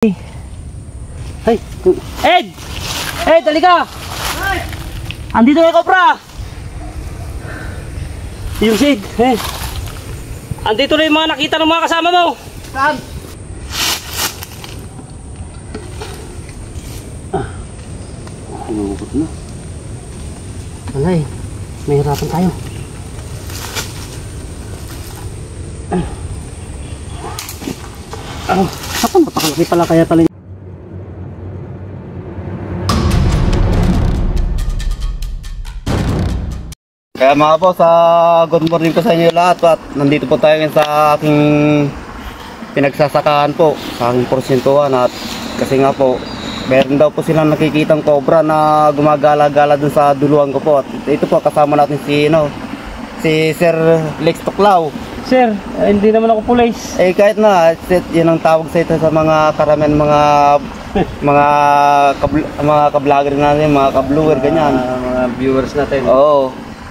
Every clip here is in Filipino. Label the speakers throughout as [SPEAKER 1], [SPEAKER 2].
[SPEAKER 1] Ay, Ed! Ed, halika! Andito na Cobra! Yung Sid, andito na yung mga nakita ng mga kasama mo!
[SPEAKER 2] Saan?
[SPEAKER 1] Inubot na. Alay, may hirapan tayo. Saan napakalaki pala kaya pala.
[SPEAKER 2] Kaya mga boss, good morning po sa inyo lahat. At nandito po tayo ngayon sa aking pinagsasakahan po, sa aking porsyentuhan. At kasi nga po, meron daw po silang nakikitang cobra na gumagala-gala dun sa duluhan ko po. At ito po, kasama natin si Sir Lex Tuklaw.
[SPEAKER 1] Sir, hindi naman ako police.
[SPEAKER 2] Kahit na, yun ang tawag sa ito sa mga karamihan, mga ka-vlogger natin, mga ka-vlogger, ganyan.
[SPEAKER 1] Mga viewers natin.
[SPEAKER 2] Oo.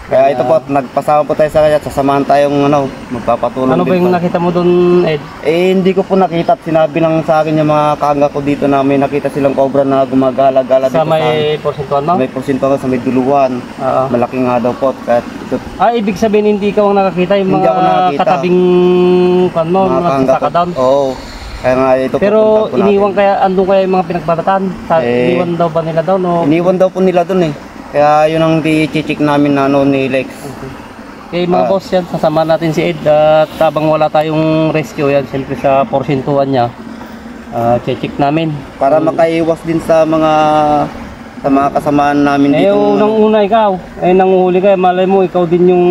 [SPEAKER 2] Kaya ito po, nagpasama po tayo sa kanya, sasamahan tayong magpapatulong.
[SPEAKER 1] Ano ba yung nakita mo doon, Ed?
[SPEAKER 2] Hindi ko po nakita at sinabi lang sa akin yung mga kaangga ko dito na may nakita silang cobra na gumagala-gala
[SPEAKER 1] sa may porsentuhan mo?
[SPEAKER 2] Sa may porsentuhan, sa may duluhan. Malaki nga daw po.
[SPEAKER 1] Ibig sabihin hindi ka nakakita yung mga katabing magsasaka down?
[SPEAKER 2] Oo. Kaya nga ito.
[SPEAKER 1] Pero iniwan kaya, andun kaya yung mga pinagbalatan? Iniwan daw ba nila doon? No?
[SPEAKER 2] Iniwan daw po nila doon Kaya yun ang i-check namin na ni Lex.
[SPEAKER 1] Okay mga boss, yan, sasama natin si Ed at habang wala tayong rescue yan, siyempre sa porsyentuhan niya, check namin.
[SPEAKER 2] Para makaiwas din sa mga kasamaan namin dito.
[SPEAKER 1] Unang-una ikaw, nanguhuli ka, malay mo, ikaw din yung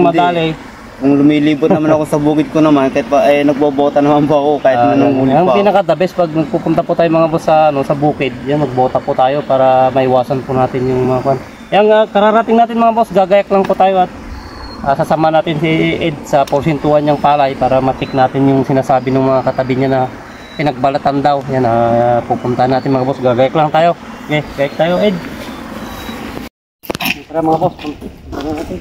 [SPEAKER 1] madali.
[SPEAKER 2] Kung lumilibot naman ako sa bukid ko naman, kahit pa nagbobota naman po ako kahit nanguhuli pa.
[SPEAKER 1] Ang pinaka-the best pag nagpupunta po tayo mga boss sa bukid, yan, magbota po tayo para maiwasan po natin yung mga kwan. Yang kararating natin mga boss, gagayak lang po tayo at sasama natin si Ed sa porsyentuhan niyang palay para ma-check natin yung sinasabi ng mga katabi niya na pinagbalatan daw. Yan, pupunta natin mga boss, gagayak lang tayo. Okay, gayak tayo Ed. Tara mga boss, punta natin.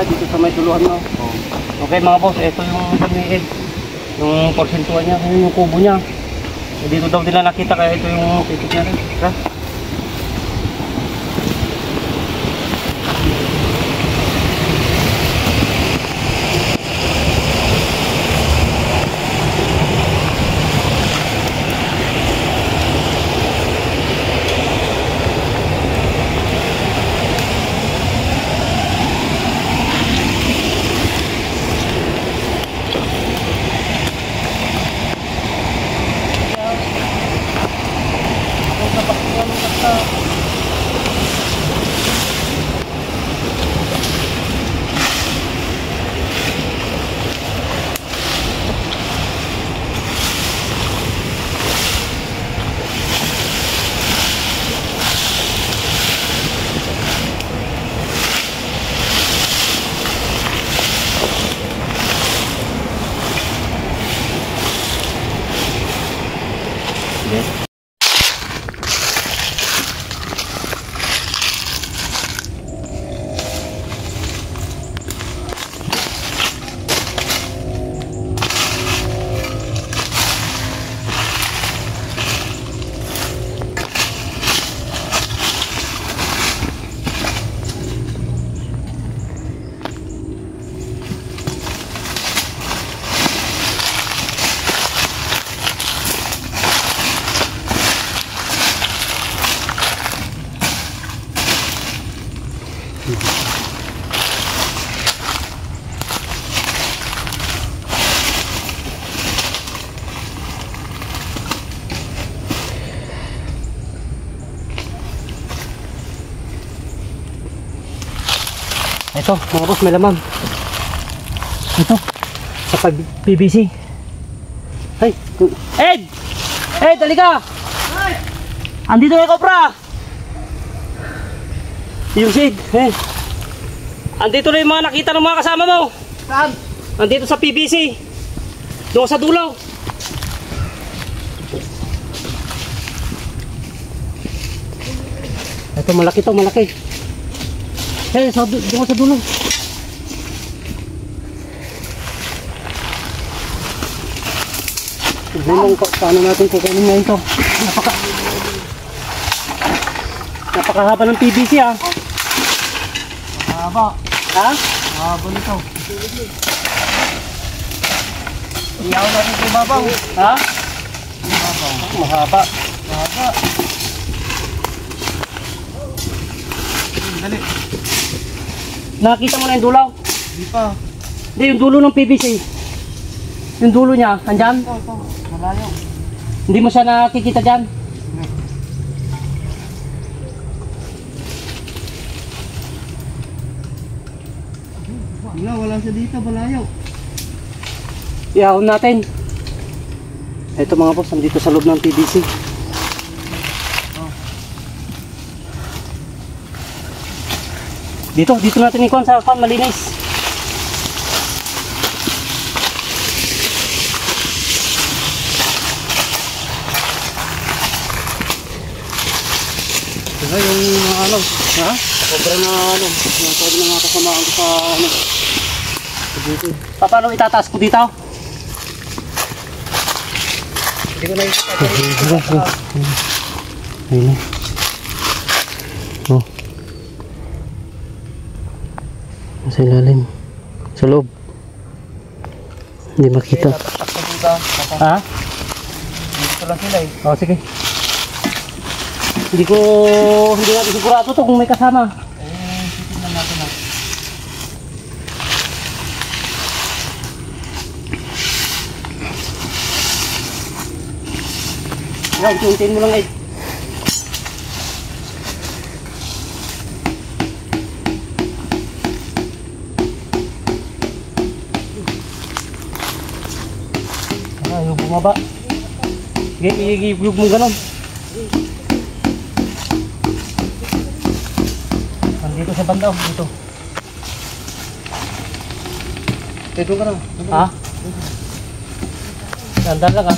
[SPEAKER 1] Dito sa may tuluhan mo. Okay mga boss, ito yung Ed, yung porsyentuhan niya, yung kubo niya. Dito daw nila nakita kaya ito yung titik niya rin. Ito, mga boss, may laman. Ito, sa pag-PVC. Ay, Ed! Ed, halika! Andito na yung cobra! Yung Sid, eh. Andito na yung mga nakita ng mga kasama mo.
[SPEAKER 2] Saan?
[SPEAKER 1] Andito sa PVC. Doon sa dulo. Ito malaki to, malaki. Eh, doon sa dulo. Tignan ko paano natin kukunin ngayon to. Napakahaba ng PVC ah.
[SPEAKER 2] Mahaba.
[SPEAKER 1] Ha?
[SPEAKER 2] Mahaba nito. Iyaw natin sa ibabaw.
[SPEAKER 1] Ha?
[SPEAKER 2] Ibabaw.
[SPEAKER 1] Mahaba.
[SPEAKER 2] Mahaba. Dali.
[SPEAKER 1] Nakita mo na yung dulo?
[SPEAKER 2] Hindi pa.
[SPEAKER 1] Hindi, yung dulo ng PVC. Yung dulo niya, andyan?
[SPEAKER 2] Ito. Malayo.
[SPEAKER 1] Hindi mo siya nakikita dyan?
[SPEAKER 2] Wala siya dito, malayo.
[SPEAKER 1] Iahon natin. Ito mga boss, nandito sa loob ng PVC. Dito natin ikuhan sa malinis.
[SPEAKER 2] Ito yung ano,
[SPEAKER 1] Ha?
[SPEAKER 2] sobra na ano, yung pwede na mga kasamaan ko sa ano. Dito.
[SPEAKER 1] Paano itataas ko dito?
[SPEAKER 2] Hindi ko na yung
[SPEAKER 1] Ayun. Oh. Sa ilalim. Sa loob. Hindi makita. Ha?
[SPEAKER 2] Dito lang sila eh.
[SPEAKER 1] Oh, sige. Hindi natin sigurado to kung may kasama.
[SPEAKER 2] Titignan natin ha.
[SPEAKER 1] Yan, unti-untiin mo lang eh. Ayaw bumaba. Sige, i-give mo ganon. Nandito sa banda, dito.
[SPEAKER 2] Dito ka na.
[SPEAKER 1] Ha? Dandan lang ha.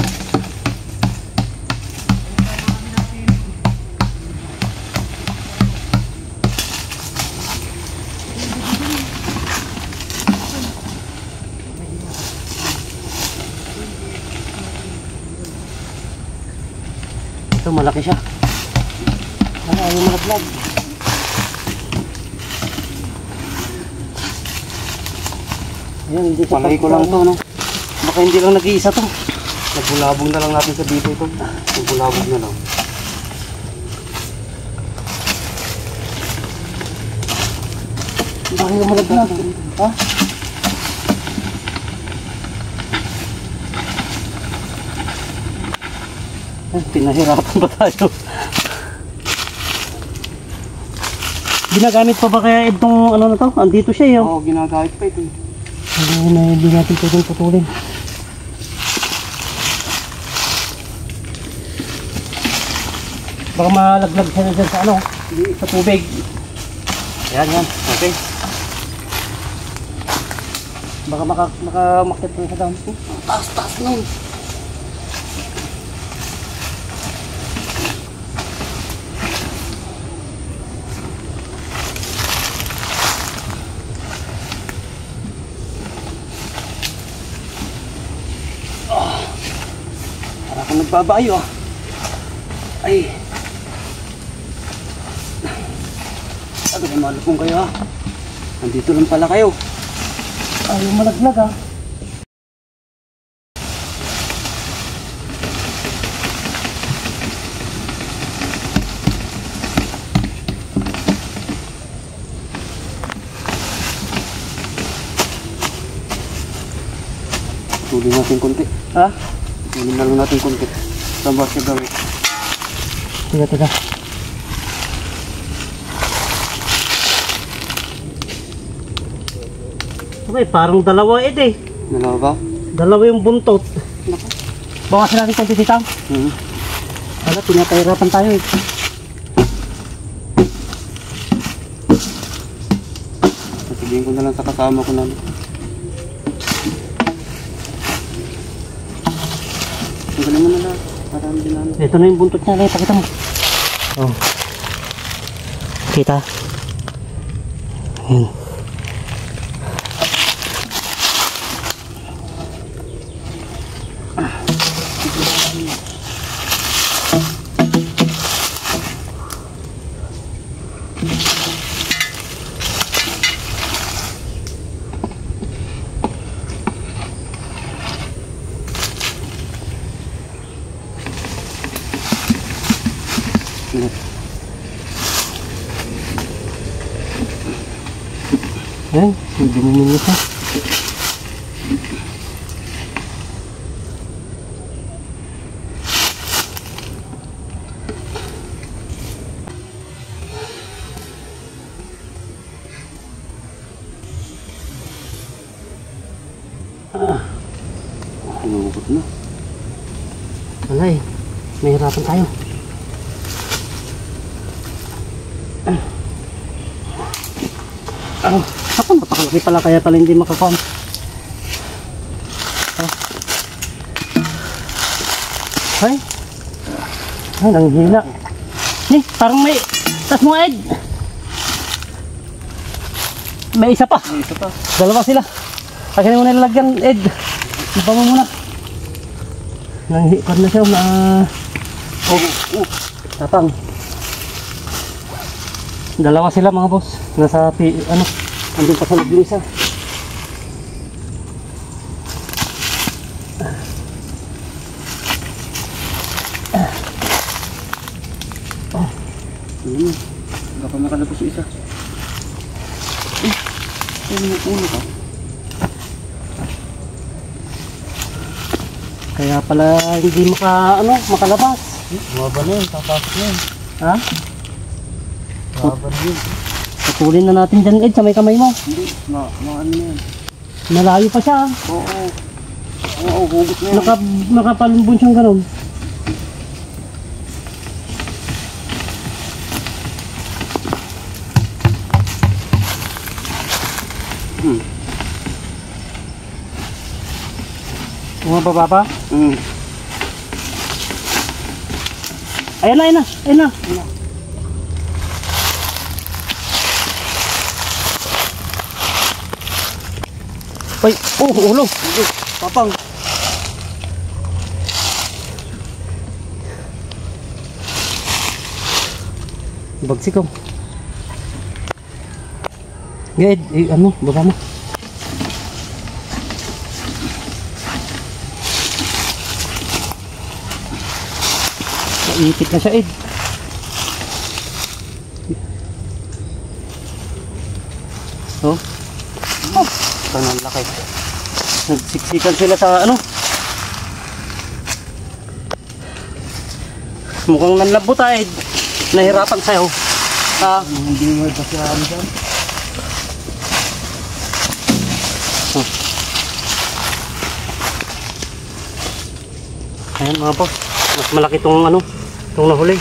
[SPEAKER 1] Ito malaki siya. Ayaw malaglag. Ayan, hindi sa
[SPEAKER 2] Palay ko lang to, no?
[SPEAKER 1] Baka hindi lang nag-iisa to.
[SPEAKER 2] Nagbulabog na lang natin sa dito ito. Nagbulabog na lang.
[SPEAKER 1] Baka yung malaglag. Ha? Ay, pinahirapan ba tayo? Ginagamit pa ba kaya itong ano na to? Andito siya yun.
[SPEAKER 2] Oo, ginagamit pa ito.
[SPEAKER 1] Hindi natin pwedeng putulin. Baka malaglag siya na dyan sa ano? Sa tubig. Yan. Okay. Baka makamakit na sa dam. Taas nun. Para akong nagbabayo ah. Ay. Sabi kayo malupong kayo ah. Nandito lang pala kayo. Ayaw malaglag ah.
[SPEAKER 2] Tuloy natin konti.
[SPEAKER 1] Ha?
[SPEAKER 2] Tuloy na lang natin konti. Saan ba siya gawin?
[SPEAKER 1] Tiga. Okay, parang dalawa eh.
[SPEAKER 2] Dalawa ba?
[SPEAKER 1] Dalawa yung buntot. Bawasan natin konti dito. Hala, pinapahirapan tayo eh.
[SPEAKER 2] Sasabihin ko na lang sa kasama ko na. Tanggalin mo na lang. Marami din namin.
[SPEAKER 1] Ito na yung buntot niya. Pakita mo. Oh. Kita. Ayan. Ayan, hindi mo minita.
[SPEAKER 2] Inuubot na.
[SPEAKER 1] Wala eh, may hirapan tayo. Ako, napakalaki pala kaya pala hindi makakon. Ay, ay, nanghina. Ni, parang may, tas mo Ed. May isa pa.
[SPEAKER 2] May isa pa.
[SPEAKER 1] Dalawa sila. Akin mo nilalagyan, Ed. Ipa mo muna. Nanghikot na siya na... Tapang. Dalawa sila mga boss. Nasa, ano, andun pa sa loob yung isa.
[SPEAKER 2] Baka makalabas yung isa. Ano yung ulo ka?
[SPEAKER 1] Kaya pala hindi makalabas.
[SPEAKER 2] Mababa na yun, papasok na yun.
[SPEAKER 1] Ha?
[SPEAKER 2] Mababa na yun.
[SPEAKER 1] Putulin na natin dyan Ed sa may kamay mo.
[SPEAKER 2] Hindi, ano na yun.
[SPEAKER 1] Malayo pa siya.
[SPEAKER 2] Oo. Oo, hugot na yun.
[SPEAKER 1] Nakapalumbon siyang ganun. Bumaba pa? Ayan na, ayan na, ayan na. Ay, ulo.
[SPEAKER 2] Papang.
[SPEAKER 1] Bagsik ko. Ged, ano, baba mo. Naipit na siya, Ed. Oh. Oh. Ang laki. Nagsiksikan sila sa ano. Mukhang nanlabo tayo, Ed. Nahirapan sa'yo.
[SPEAKER 2] Hindi mo ito siya ano dyan.
[SPEAKER 1] Oh. Ayan mga boss. Mas malaki itong ano. Itong nahuli.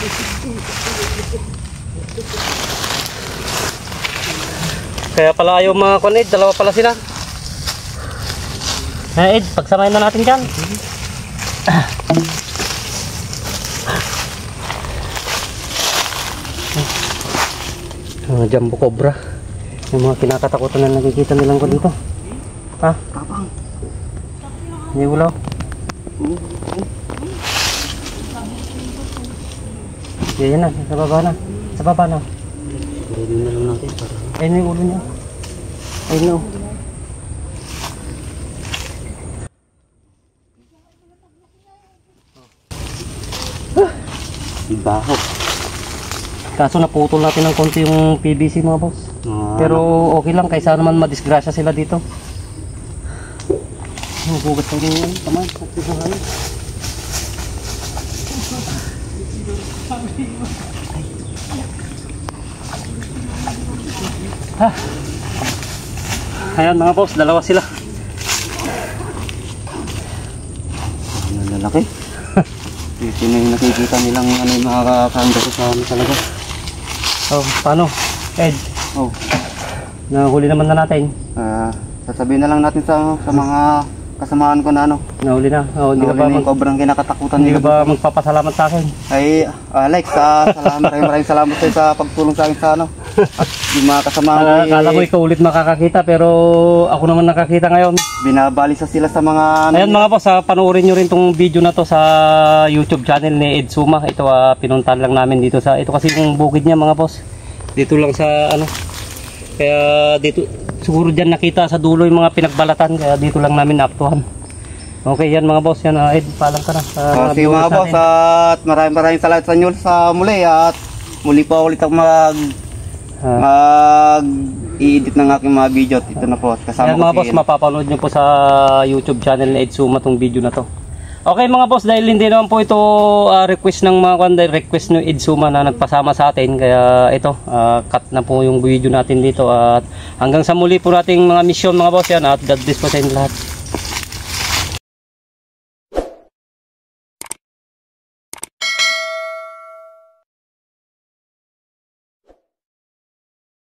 [SPEAKER 1] Kaya pala ayaw mga kwan, Ed. Dalawa pala sila. Ed, pagsamahin na natin dyan. Jumbo cobra. Yung mga kinakatakutan na nakikita nilang ko dito. Ha?
[SPEAKER 2] Papang.
[SPEAKER 1] Hindi ulaw. Yan na, sa baba na. Sa baba na.
[SPEAKER 2] Ready na lang natin para.
[SPEAKER 1] Ayun na yung ulo niya. Ayun na.
[SPEAKER 2] Baho.
[SPEAKER 1] Kaso naputol natin ng konti yung PVC mga boss. Pero okay lang, kaysa naman madisgrasya sila dito. Magugat ko rin yun. Tama, ayan mga boss, dalawa sila.
[SPEAKER 2] Ano lalaki? Dito Yun yung nakikita nilang ano yung makakakanda ko sa ano talaga.
[SPEAKER 1] Oh, paano? Ed,
[SPEAKER 2] Oh,
[SPEAKER 1] nahuli naman na natin.
[SPEAKER 2] sasabihin na lang natin sa mga kasamahan ko na ano.
[SPEAKER 1] Nahuli na. Oh, hindi ka ba
[SPEAKER 2] Yung cobrang kinakatakutan
[SPEAKER 1] hindi ka
[SPEAKER 2] nila.
[SPEAKER 1] ba magpapasalamat sa akin?
[SPEAKER 2] Ay, Alex, maraming salamat sa'yo sa pagtulong sa akin sa ano. At yung mga kasamahan ko
[SPEAKER 1] Akala ko ikaw ulit makakakita pero ako naman nakakita ngayon.
[SPEAKER 2] binabalisa sila sa mga
[SPEAKER 1] Ayan mga boss, panoorin nyo rin tong video na to sa YouTube channel ni Ed Suma. Ito pinuntahan lang namin dito sa, ito kasi yung bukid niya mga boss. Dito lang sa ano. Kaya dito siguro diyan nakita sa dulo yung mga pinagbalatan, kaya dito lang namin naaktuhan. Okay yan mga boss, yan Ed, paalam ka na.
[SPEAKER 2] sige mga boss, at maraming salamat sa inyo sa muli at muli pa ulit ako mag-i-edit ng aking mga video at ito na po. Kasama
[SPEAKER 1] Ayan
[SPEAKER 2] ko
[SPEAKER 1] mga boss, mapapanood nyo po sa YouTube channel ni Ed Suma tong video na to. Okay mga boss, dahil hindi naman po ito request ng mga request ng Ed Suma na nagpasama sa atin, kaya ito cut na po yung video natin dito at hanggang sa muli po nating mga mission mga boss yan, at God bless po sa inyo lahat.